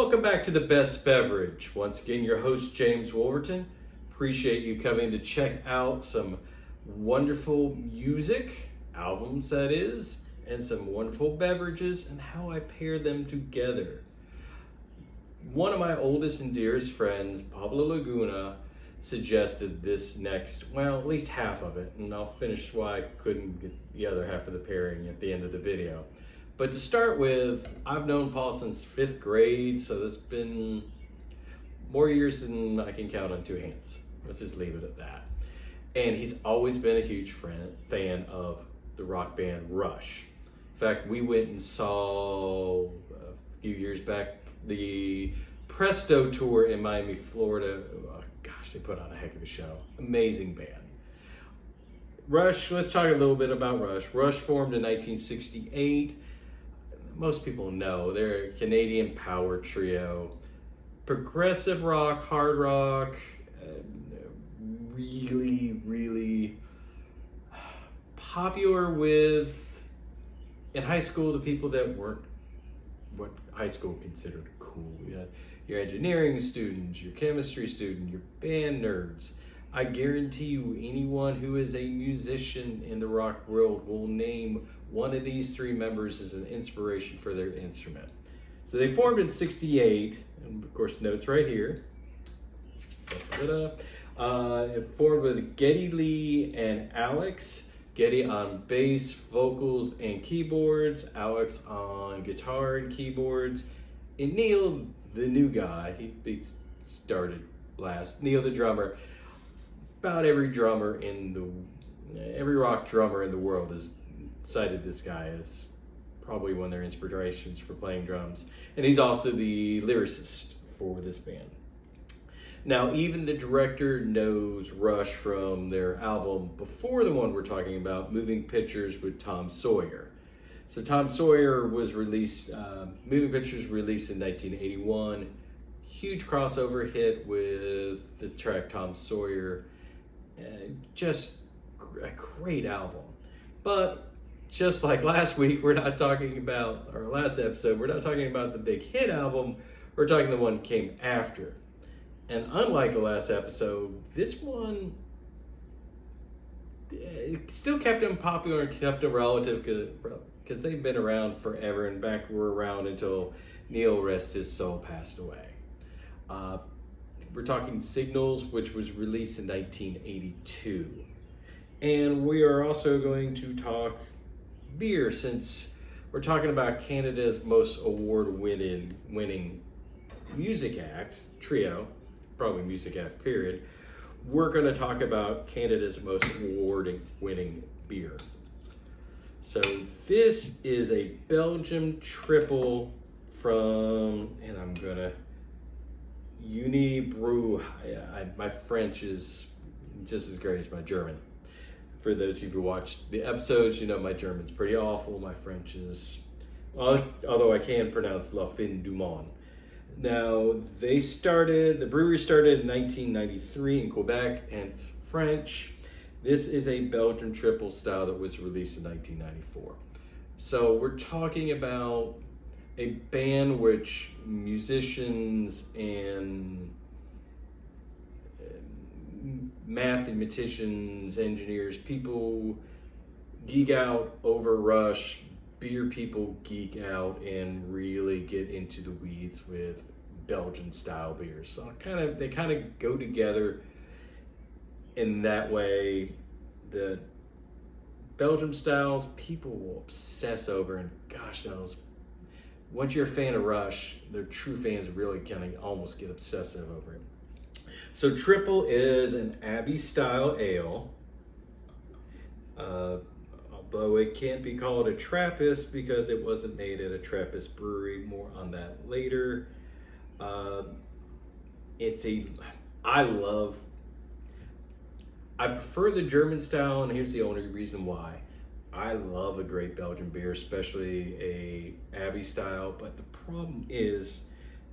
Welcome back to The Best Beverage. Once again, your host, James Wolverton. Appreciate you coming to check out some wonderful music, albums that is, and some wonderful beverages and how I pair them together. One of my oldest and dearest friends, Pablo Laguna, suggested this next, well, at least half of it, and I'll finish why I couldn't get the other half of the pairing at the end of the video. But to start with, I've known Paul since 5th grade, so that's been more years than I can count on two hands. Let's just leave it at that. And he's always been a huge fan of the rock band Rush. In fact, we went and saw a few years back the Presto tour in Miami, Florida. Oh, gosh, they put on a heck of a show. Amazing band. Rush, let's talk a little bit about Rush. Rush formed in 1968. Most people know they're a Canadian power trio. Progressive rock, hard rock, really popular with, in high school, the people that weren't what high school considered cool. Your engineering students, your chemistry student, your band nerds. I guarantee you anyone who is a musician in the rock world will name one of these three members as an inspiration for their instrument. So they formed in '68, and of course notes right here. It formed with Geddy Lee and Alex. Geddy on bass, vocals, and keyboards. Alex on guitar and keyboards. And Neil, the new guy, he started last. Neil, the drummer. About every rock drummer in the world has cited this guy as probably one of their inspirations for playing drums. And he's also the lyricist for this band. Now, even the director knows Rush from their album before the one we're talking about, Moving Pictures with Tom Sawyer. So Tom Sawyer was released, Moving Pictures released in 1981. Huge crossover hit with the track Tom Sawyer. Just a great album. But just like last week, we're not talking about, or last episode, we're not talking about the big hit album, we're talking the one that came after. And unlike the last episode, this one it still kept them popular and kept them relative because they've been around forever and were around until Neil, rest his soul, passed away. We're talking Signals, which was released in 1982. And we are also going to talk beer, since we're talking about Canada's most award-winning music act, trio, probably music act, period. We're going to talk about Canada's most award-winning beer. So this is a Belgium triple from, and I'm going to, Unibroue. My French is just as great as my German. For those of you who watched the episodes, you know my German's pretty awful. My French is, well, although I can pronounce La Fin du Monde. Now, the brewery started in 1993 in Quebec, and it's French. This is a Belgian triple style that was released in 1994. So we're talking about a band which musicians and mathematicians, engineers, people geek out over Rush. Beer people geek out and really get into the weeds with Belgian style beers. So they kind of go together in that way. The Belgian styles people will obsess over, and gosh knows, once you're a fan of Rush, the true fans really kind of almost get obsessive over it. So triple is an Abbey style ale. Although it can't be called a Trappist because it wasn't made at a Trappist brewery. More on that later. I prefer the German style, and here's the only reason why. I love a great Belgian beer, especially a Abbey style, but the problem is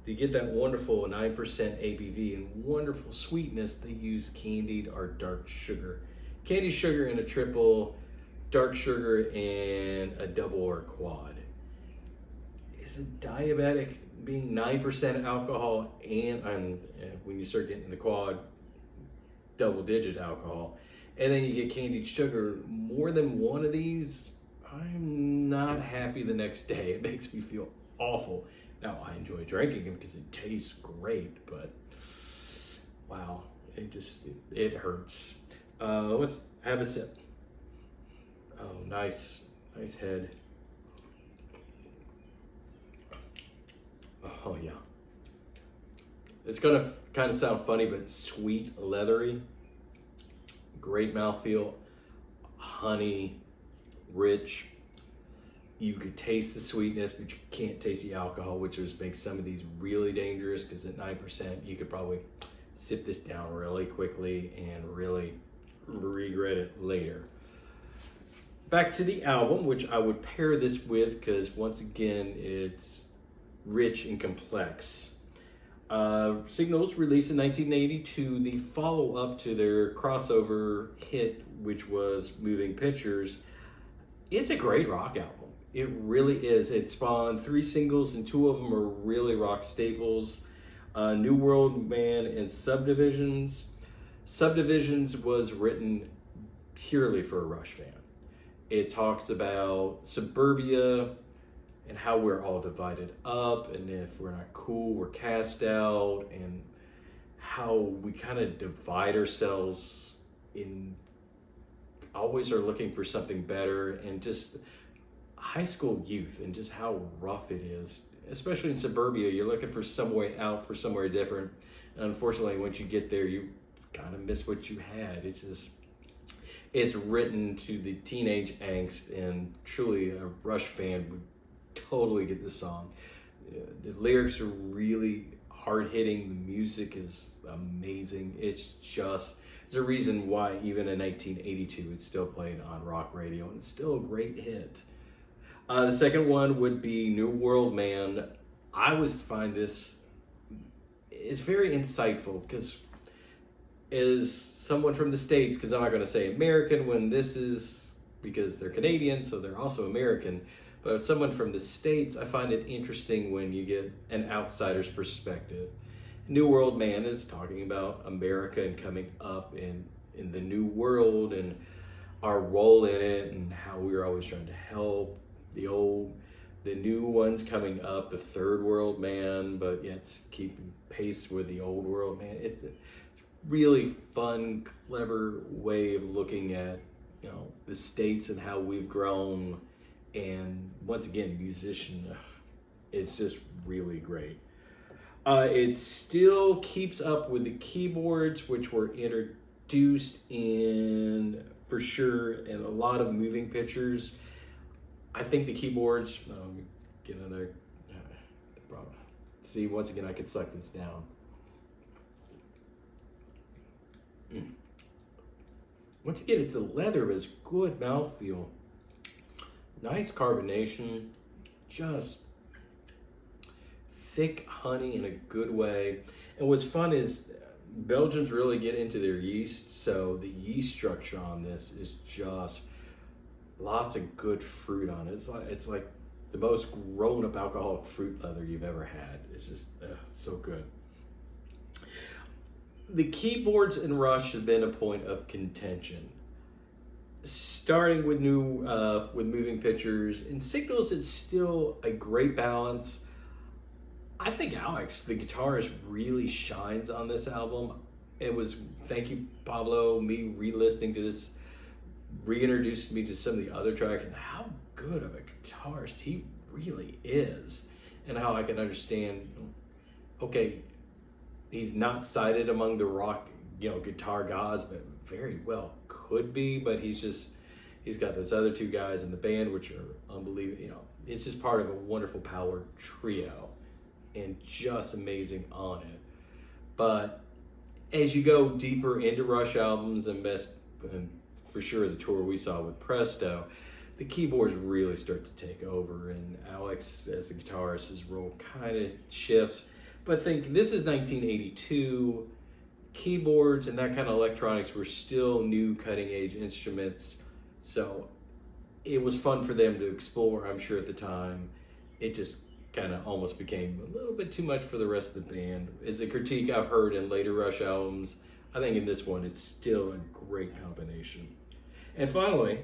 to get that wonderful 9% ABV and wonderful sweetness, they use candied or dark sugar. Candied sugar in a triple, dark sugar in a double or quad. As a diabetic, being 9% alcohol and when you start getting in the quad, double-digit alcohol, and then you get candied sugar, more than one of these, I'm not happy the next day. It makes me feel awful. Now, I enjoy drinking them because it tastes great, but wow, it hurts. Let's have a sip. Oh, nice head. Oh yeah. It's gonna kind of sound funny, but sweet, leathery, great mouthfeel, honey, rich. You could taste the sweetness, but you can't taste the alcohol, which makes some of these really dangerous, because at 9%, you could probably sip this down really quickly and really regret it later. Back to the album, which I would pair this with, because once again, it's rich and complex. Signals released in 1982, the follow-up to their crossover hit, which was Moving Pictures. It's a great rock album. It really is. It spawned 3 singles, and 2 of them are really rock staples. New World Man and Subdivisions. Subdivisions was written purely for a Rush fan. It talks about suburbia and how we're all divided up, and if we're not cool, we're cast out, and how we kind of divide ourselves in, always are looking for something better, and just high school youth and just how rough it is, especially in suburbia. You're looking for some way out, for somewhere different, and unfortunately once you get there, you kind of miss what you had. It's written to the teenage angst, and truly a Rush fan would totally get this song. The lyrics are really hard-hitting. The music is amazing. It's a reason why even in 1982 it's still played on rock radio, and it's still a great hit. The second one would be New World Man. I always find this, it's very insightful, because as someone from the States, because I'm not going to say American when this is, because they're Canadian, so they're also American, but someone from the States, I find it interesting when you get an outsider's perspective. New World Man is talking about America and coming up in the new world and our role in it, and how we're always trying to help the new ones coming up, the third world man, but yet it's keeping pace with the old world man. It's a really fun, clever way of looking at, the States and how we've grown. And once again, musician, it's just really great. It still keeps up with the keyboards, which were introduced in, for sure, in a lot of moving pictures. I think the keyboards, get another, see, once again, I could suck this down. Once again, it's the leather, but it's good mouthfeel. Nice carbonation, just thick honey in a good way. And what's fun is Belgians really get into their yeast, so the yeast structure on this is just lots of good fruit on it. It's like the most grown-up alcoholic fruit leather you've ever had. It's just so good. The keyboards in Rush have been a point of contention. Starting with with Moving Pictures and Signals, it's still a great balance. I think Alex, the guitarist, really shines on this album. It was, thank you, Pablo, me re-listening to this, reintroduced me to some of the other tracks, and how good of a guitarist he really is, and how I can understand, okay, he's not cited among the rock, guitar gods, but very well could be, but he's got those other 2 guys in the band, which are unbelievable. It's just part of a wonderful power trio, and just amazing on it. But as you go deeper into Rush albums, and for sure the tour we saw with Presto, the keyboards really start to take over, and Alex, as the guitarist, his role kind of shifts. But I think this is 1982. Keyboards and that kind of electronics were still new, cutting-edge instruments, so it was fun for them to explore, I'm sure, at the time. It just kind of almost became a little bit too much for the rest of the band. Is a critique I've heard in later Rush albums. I think in this one, it's still a great combination. And finally,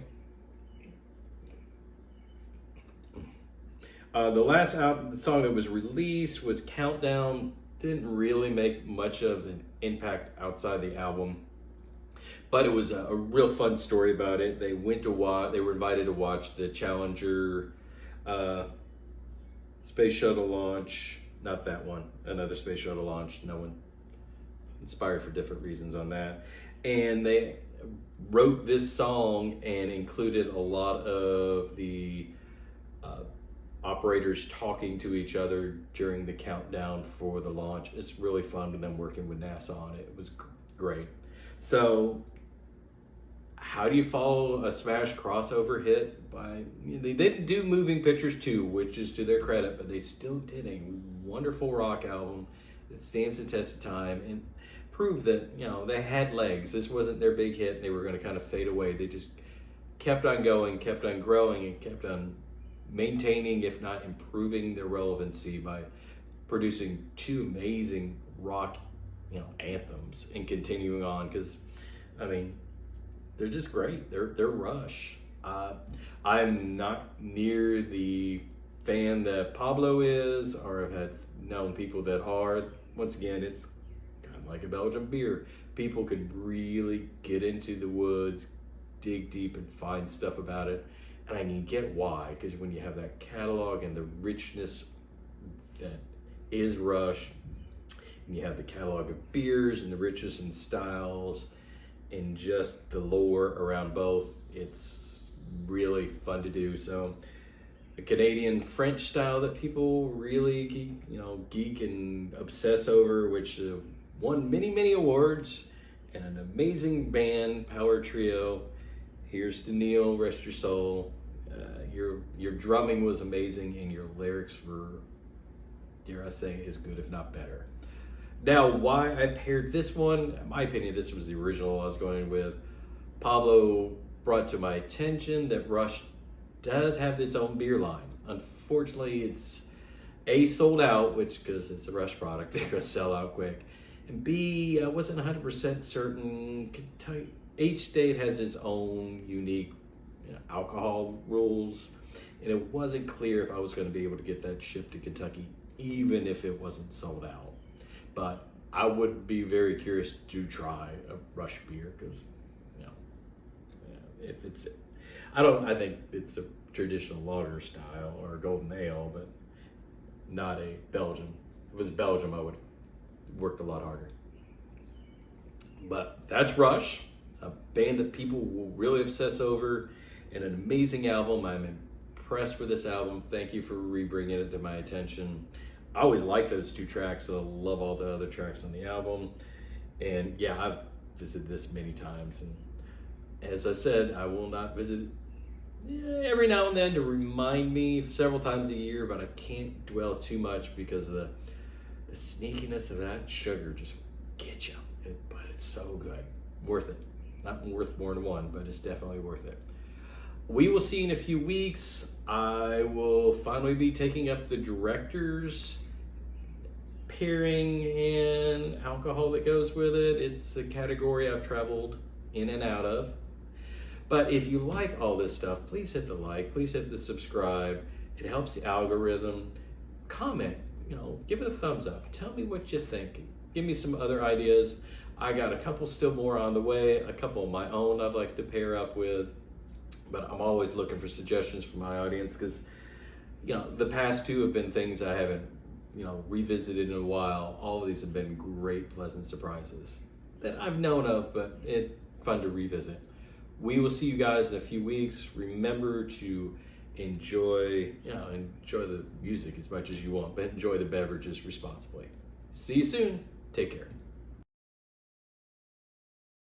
the last album, the song that was released was Countdown. Didn't really make much of an impact outside the album, but it was a real fun story about it. They went to watch. They were invited to watch the Challenger space shuttle launch. Not that one. Another space shuttle launch. No one inspired for different reasons on that. And they wrote this song and included a lot of the operators talking to each other during the countdown for the launch. It's really fun with them working with NASA on it. It was great. So how do you follow a smash crossover hit? They didn't do Moving Pictures 2, which is to their credit, but they still did a wonderful rock album that stands the test of time and proved that, they had legs. This wasn't their big hit and they were going to kind of fade away. They just kept on going, kept on growing, and kept on maintaining, if not improving, their relevancy by producing two amazing rock, anthems and continuing on. Because, they're just great. They're Rush. I'm not near the fan that Pablo is, or I've had known people that are. Once again, it's kind of like a Belgian beer. People could really get into the woods, dig deep, and find stuff about it. And I can get why, because when you have that catalog and the richness that is Rush, and you have the catalog of beers and the richness and styles and just the lore around both, it's really fun to do. So the Canadian French style that people really geek and obsess over, which won many awards, and an amazing band, power trio. Here's to Neil, rest your soul. Your drumming was amazing, and your lyrics were, dare I say, as good if not better. Now, why I paired this one, in my opinion, this was the original I was going with. Pablo brought to my attention that Rush does have its own beer line. Unfortunately, it's A, sold out, which, because it's a Rush product, they're going to sell out quick. And B, I wasn't 100% certain. Each state has its own unique alcohol rules, and it wasn't clear if I was going to be able to get that shipped to Kentucky, even if it wasn't sold out. But I would be very curious to try a Rush beer, because if it's, I think it's a traditional lager style or a golden ale, but not a Belgian. If it was Belgium, I would have worked a lot harder. But that's Rush, a band that people will really obsess over, and an amazing album. I'm impressed with this album. Thank you for re-bringing it to my attention. I always like those two tracks, so I love all the other tracks on the album. And yeah, I've visited this many times. And as I said, I will not visit it every now and then to remind me several times a year, but I can't dwell too much because of the sneakiness of that sugar just gets you. But it's so good. Worth it. Not worth more than one, but it's definitely worth it. We will see in a few weeks. I will finally be taking up the director's pairing and alcohol that goes with it. It's a category I've traveled in and out of. But if you like all this stuff, please hit the like, please hit the subscribe. It helps the algorithm. Comment, give it a thumbs up. Tell me what you think. Give me some other ideas. I got a couple still more on the way, a couple of my own I'd like to pair up with. But I'm always looking for suggestions from my audience, because, the past two have been things I haven't, revisited in a while. All of these have been great, pleasant surprises that I've known of, but it's fun to revisit. We will see you guys in a few weeks. Remember to enjoy the music as much as you want, but enjoy the beverages responsibly. See you soon. Take care.